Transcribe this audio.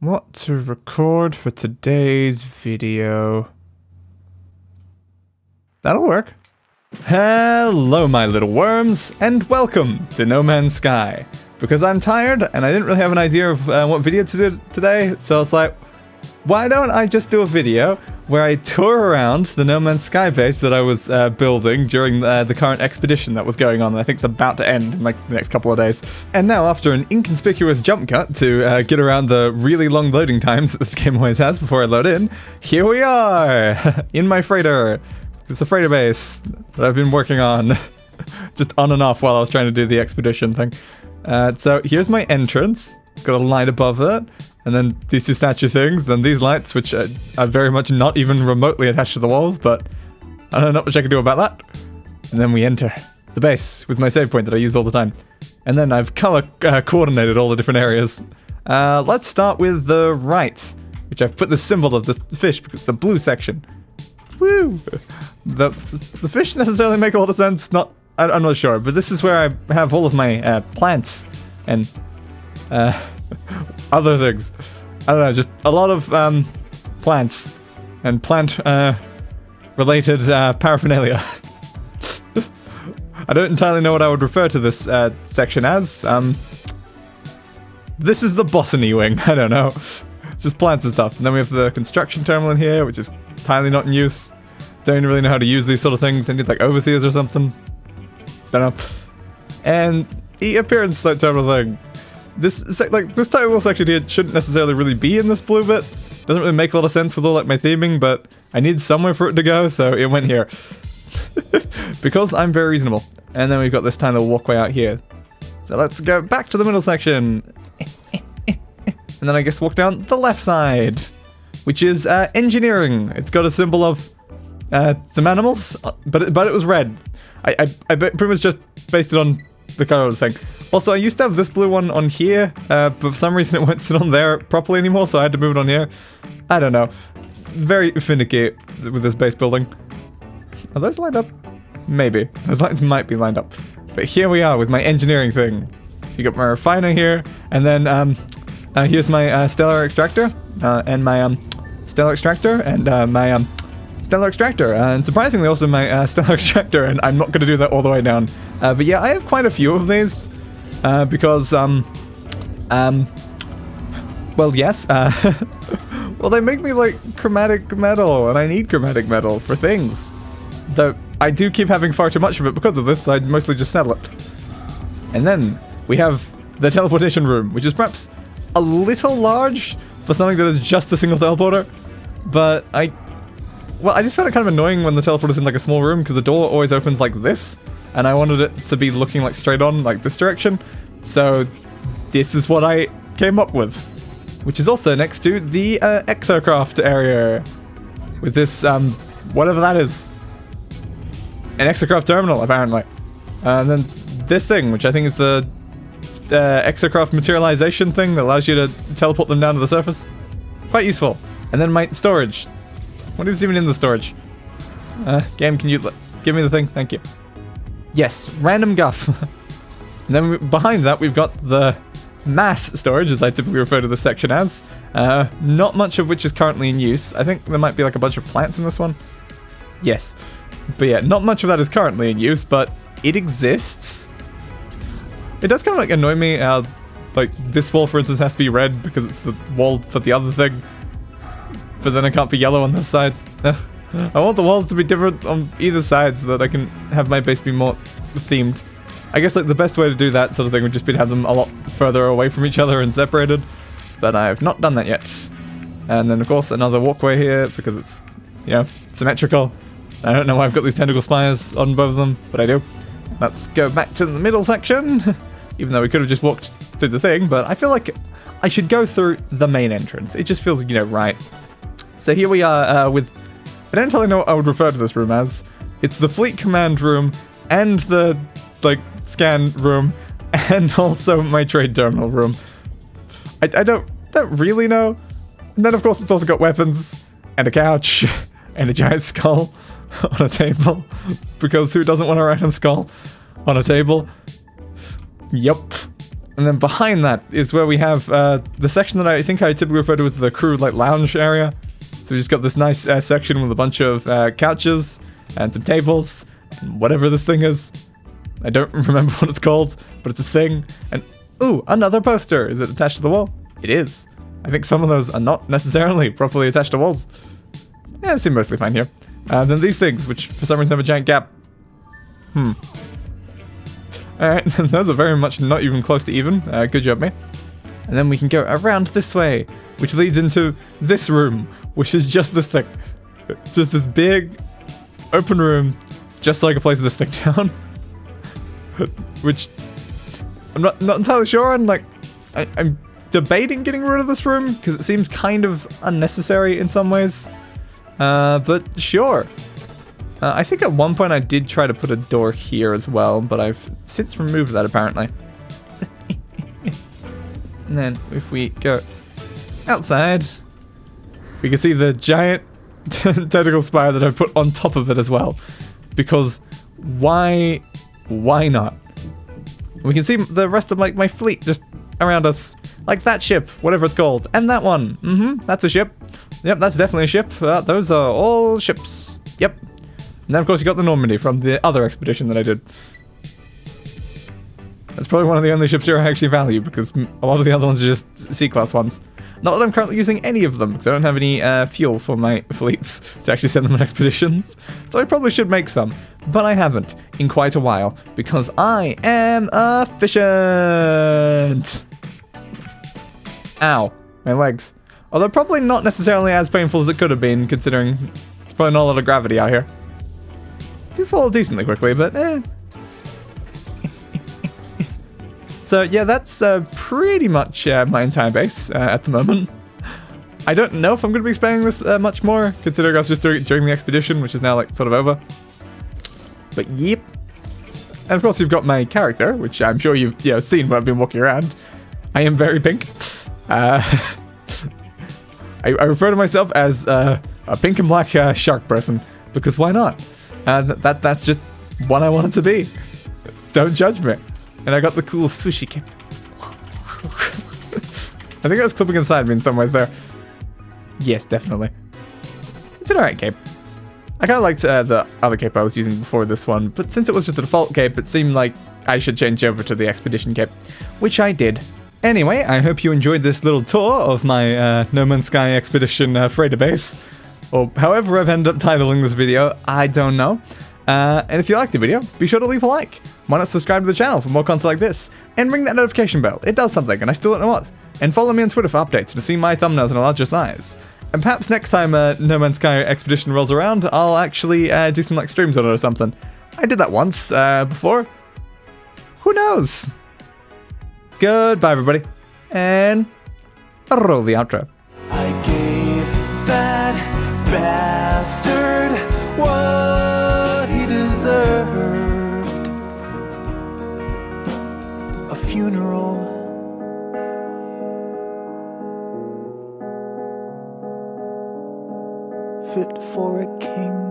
What to record for today's video? That'll work. Hello, my little worms, and welcome to No Man's Sky. Because I'm tired, and I didn't really have an idea of what video to do today, so I was like, why don't I just do a video where I tour around the No Man's Sky base that I was building during the current expedition that was going on, that I think is about to end in like the next couple of days. And now, after an inconspicuous jump cut to get around the really long loading times that this game always has before I load in, here we are, in my freighter. It's a freighter base that I've been working on, just on and off while I was trying to do the expedition thing. So here's my entrance. It's got a light above it. And then these two statue things, then these lights, which are very much not even remotely attached to the walls, but I don't know what I can do about that. And then we enter the base with my save point that I use all the time. And then I've color coordinated all the different areas. Let's start with the right, which I've put the symbol of the fish because it's the blue section. Woo! The fish necessarily make a lot of sense, I'm not sure, but this is where I have all of my plants and other things. I don't know, just a lot of plants and plant related paraphernalia. I don't entirely know what I would refer to this section as. This is the botany wing, I don't know. It's just plants and stuff. And then we have the construction terminal in here, which is entirely not in use. Don't really know how to use these sort of things. They need like overseers or something. Don't know. And the appearance terminal thing. This tiny section here shouldn't necessarily really be in this blue bit. Doesn't really make a lot of sense with all like my theming, but I need somewhere for it to go, so it went here. Because I'm very reasonable. And then we've got this tiny little walkway out here. So let's go back to the middle section. And then I guess walk down the left side, which is engineering. It's got a symbol of some animals, but it was red. I pretty much just based it on the color of the thing. Also, I used to have this blue one on here, but for some reason it won't sit on there properly anymore, so I had to move it on here. I don't know. Very finicky with this base building. Are those lined up? Maybe. Those lines might be lined up. But here we are with my engineering thing. So you got my refiner here, and then here's my stellar extractor, and my stellar extractor, and my stellar extractor, and surprisingly also my stellar extractor, and I'm not going to do that all the way down. But yeah, I have quite a few of these, because, well, yes, well, they make me like chromatic metal, and I need chromatic metal for things. Though I do keep having far too much of it because of this, so I mostly just sell it. And then we have the teleportation room, which is perhaps a little large for something that is just a single teleporter, but I just found it kind of annoying when the teleporter's in like a small room because the door always opens like this, and I wanted it to be looking like straight on, like this direction. So this is what I came up with, which is also next to the exocraft area with this, whatever that is. An exocraft terminal, apparently. And then this thing, which I think is the exocraft materialization thing that allows you to teleport them down to the surface. Quite useful. And then my storage. What is even in the storage? Game, can you give me the thing? Thank you. Yes, random guff. And then behind that, we've got the mass storage, as I typically refer to this section as. Not much of which is currently in use. I think there might be like a bunch of plants in this one. Yes. But yeah, not much of that is currently in use, but it exists. It does kind of like annoy me how, like, this wall, for instance, has to be red because it's the wall for the other thing. But then it can't be yellow on this side. I want the walls to be different on either side so that I can have my base be more themed. I guess like the best way to do that sort of thing would just be to have them a lot further away from each other and separated. But I've not done that yet. And then of course another walkway here because it's, you know, symmetrical. I don't know why I've got these tentacle spires on both of them, but I do. Let's go back to the middle section. Even though we could have just walked through the thing, but I feel like I should go through the main entrance. It just feels, you know, right. So here we are with, I don't entirely know what I would refer to this room as. It's the fleet command room and the, like, scan room and also my trade terminal room. I don't really know. And then of course it's also got weapons and a couch and a giant skull on a table, because who doesn't want a random skull on a table? Yup. And then behind that is where we have the section that I think I typically refer to as the crew like lounge area. So we just got this nice section with a bunch of couches and some tables and whatever this thing is. I don't remember what it's called, but it's a thing. And ooh, another poster. Is it attached to the wall? It is. I think some of those are not necessarily properly attached to walls. Yeah, they seem mostly fine here. And then these things, which for some reason have a giant gap. Alright, those are very much not even close to even. Good job, mate. And then we can go around this way, which leads into this room, which is just this thing. It's just this big, open room, just so I can place this thing down. Which I'm not entirely sure on. Like, I'm debating getting rid of this room because it seems kind of unnecessary in some ways. But sure. I think at one point I did try to put a door here as well, but I've since removed that apparently. And then if we go outside, we can see the giant tentacle spire that I put on top of it as well. Because why not? We can see the rest of like my fleet just around us. Like that ship, whatever it's called. And that one. That's a ship. Yep, that's definitely a ship. Those are all ships. Yep. And then of course you got the Normandy from the other expedition that I did. That's probably one of the only ships here I actually value because a lot of the other ones are just C-class ones. Not that I'm currently using any of them because I don't have any fuel for my fleets to actually send them on expeditions. So I probably should make some, but I haven't in quite a while because I am efficient. Ow, my legs. Although probably not necessarily as painful as it could have been considering it's probably not a lot of gravity out here. You fall decently quickly, but eh. So yeah, that's pretty much my entire base at the moment. I don't know if I'm going to be expanding this much more, considering I was just doing it during the expedition, which is now like sort of over. But yep. And of course you've got my character, which I'm sure you've seen when I've been walking around. I am very pink. I refer to myself as a pink and black shark person, because why not? That's just what I want it to be. Don't judge me. And I got the cool swishy cape. I think that's clipping inside me in some ways there. Yes, definitely. It's an alright cape. I kind of liked the other cape I was using before this one, but since it was just a default cape, it seemed like I should change over to the Expedition cape, which I did. Anyway, I hope you enjoyed this little tour of my No Man's Sky Expedition freighter base. Or however I've ended up titling this video, I don't know. And if you liked the video, be sure to leave a like. Why not subscribe to the channel for more content like this? And ring that notification bell. It does something, and I still don't know what. And follow me on Twitter for updates to see my thumbnails in a larger size. And perhaps next time No Man's Sky Expedition rolls around, I'll actually do some like streams on it or something. I did that once before. Who knows? Goodbye, everybody. And roll the outro. I gave that bastard what he deserved. A funeral. Fit for a king.